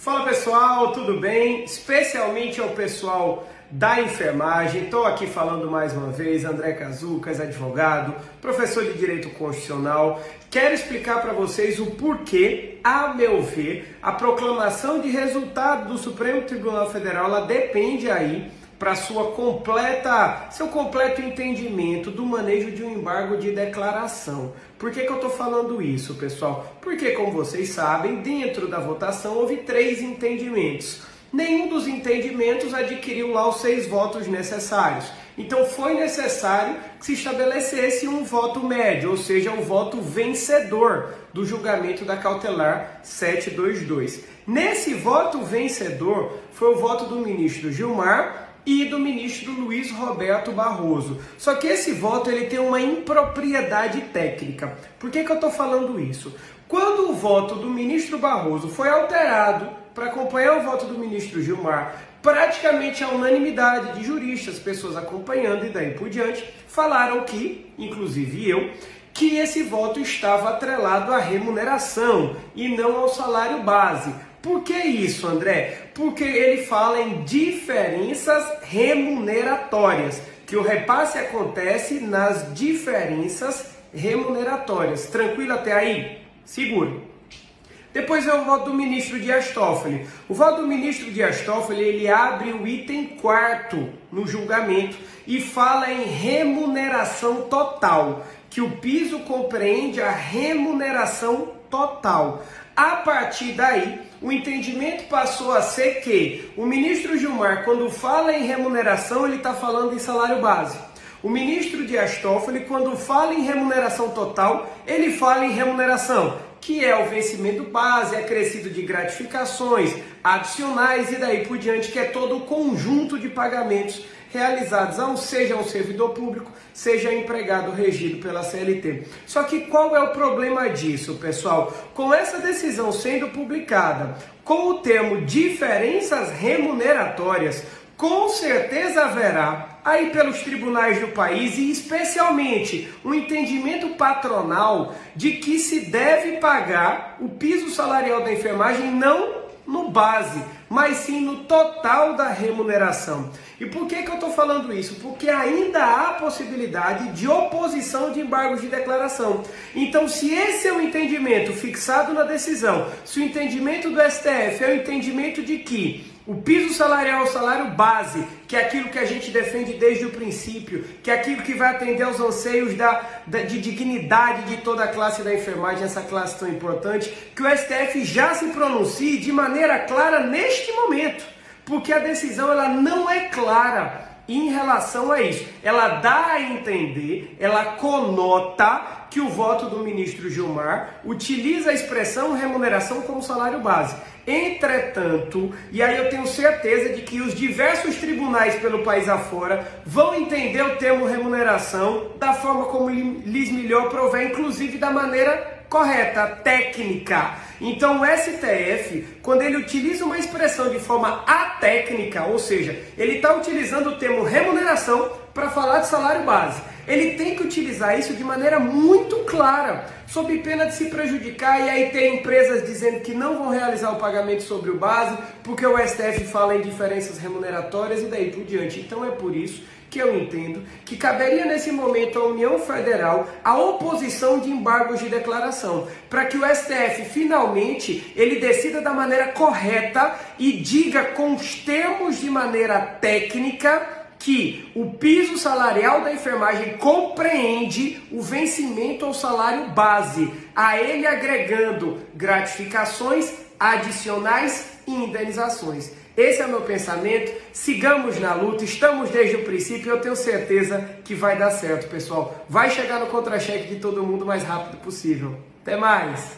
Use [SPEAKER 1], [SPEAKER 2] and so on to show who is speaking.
[SPEAKER 1] Fala pessoal, tudo bem? Especialmente ao pessoal da enfermagem. Estou aqui falando mais uma vez, André Cazucas, advogado, professor de Direito Constitucional. Quero explicar para vocês o porquê, a meu ver, a proclamação de resultado do Supremo Tribunal Federal, ela depende aí para seu completo entendimento do manejo de um embargo de declaração. Por que eu estou falando isso, pessoal? Porque, como vocês sabem, dentro da votação houve 3 entendimentos. Nenhum dos entendimentos adquiriu lá os 6 votos necessários. Então foi necessário que se estabelecesse um voto médio, ou seja, o voto vencedor do julgamento da cautelar 722. Nesse voto vencedor foi o voto do ministro Gilmar e do ministro Luiz Roberto Barroso. Só que esse voto ele tem uma impropriedade técnica. Por que eu estou falando isso? Quando o voto do ministro Barroso foi alterado para acompanhar o voto do ministro Gilmar, praticamente a unanimidade de juristas, pessoas acompanhando e daí por diante, falaram que, inclusive eu, que esse voto estava atrelado à remuneração e não ao salário base. Por que isso, André? Porque ele fala em diferenças remuneratórias, que o repasse acontece nas diferenças remuneratórias. Tranquilo até aí? Segure. Depois é o voto do ministro Dias Toffoli. O voto do ministro Dias Toffoli, ele abre o item 4º no julgamento e fala em remuneração total, que o piso compreende a remuneração total. A partir daí, o entendimento passou a ser que o ministro Gilmar, quando fala em remuneração, ele está falando em salário base. O ministro Dias Toffoli, quando fala em remuneração total, ele fala em remuneração, que é o vencimento base, acrescido de gratificações, adicionais e daí por diante, que é todo o conjunto de pagamentos realizados, seja um servidor público, seja empregado regido pela CLT. Só que qual é o problema disso, pessoal? Com essa decisão sendo publicada com o termo diferenças remuneratórias, com certeza haverá aí pelos tribunais do país e especialmente um entendimento patronal de que se deve pagar o piso salarial da enfermagem não no base, mas sim no total da remuneração. E por que eu estou falando isso? Porque ainda há possibilidade de oposição de embargos de declaração. Então, se esse é o entendimento fixado na decisão, se o entendimento do STF é o entendimento de que o piso salarial é o salário base, que é aquilo que a gente defende desde o princípio, que é aquilo que vai atender aos anseios de dignidade de toda a classe da enfermagem, essa classe tão importante, que o STF já se pronuncie de maneira clara neste momento, porque a decisão ela não é clara em relação a isso. Ela dá a entender, ela conota que o voto do ministro Gilmar utiliza a expressão remuneração como salário base. Entretanto, e aí eu tenho certeza de que os diversos tribunais pelo país afora vão entender o termo remuneração da forma como lhes melhor prover, inclusive da maneira correta, técnica. Então o STF, quando ele utiliza uma expressão de forma atécnica, ou seja, ele está utilizando o termo remuneração para falar de salário base. Ele tem que utilizar isso de maneira muito clara, sob pena de se prejudicar e aí ter empresas dizendo que não vão realizar o pagamento sobre o base, porque o STF fala em diferenças remuneratórias e daí por diante. Então é por isso que eu entendo que caberia nesse momento à União Federal a oposição de embargos de declaração, para que o STF finalmente ele decida da maneira correta e diga com os termos de maneira técnica que o piso salarial da enfermagem compreende o vencimento ao salário base, a ele agregando gratificações, adicionais e indenizações. Esse é o meu pensamento, sigamos na luta, estamos desde o princípio e eu tenho certeza que vai dar certo, pessoal. Vai chegar no contra-cheque de todo mundo o mais rápido possível. Até mais!